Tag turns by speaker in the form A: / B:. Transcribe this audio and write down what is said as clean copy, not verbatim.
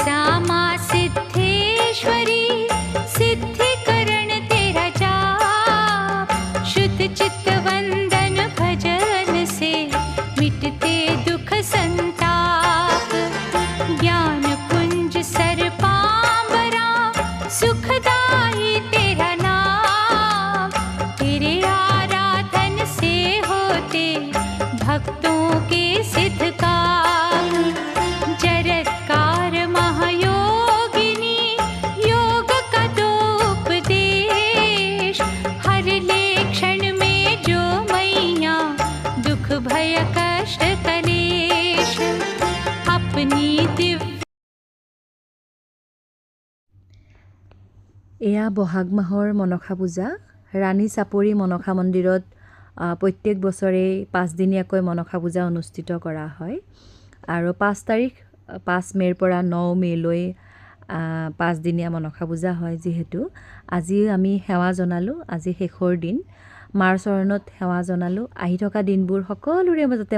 A: श्यामा सिद्धेश्वरी सिद्धिकरण तेरा जाप शुद्ध चित्त वंदन भजन से मिटते दुख संताप ज्ञान पुंज सर्पांबरा सुखदाई तेरा नाम तेरे आराधन से होते भक्तों के सिद्ध काम जरत्कार महायोगिनी योग का दो उपदेश हर ले क्षण में जो मैया दुख भय कष्ट कलेश अपनी दिव्य
B: এয়া বহাগ মাহৰ মনসা পূজা ৰাণী চাপৰি মনসা মন্দিৰত প্ৰত্যেক বছৰে 5 দিনীয়াকৈ মনসা পূজা অনুষ্ঠিত কৰা হয় আৰু 5 তাৰিখ 5 মে'ৰ পৰা 9 মে'লৈ 5 দিনীয়া মনসা পূজা হয় যিহেতু আজি আমি সেৱা জনালোঁ আজি শেষৰ দিন মাৰ চৰণত সেৱা জনালোঁ আহি থকা দিনবোৰ সকলোৰে মাজতে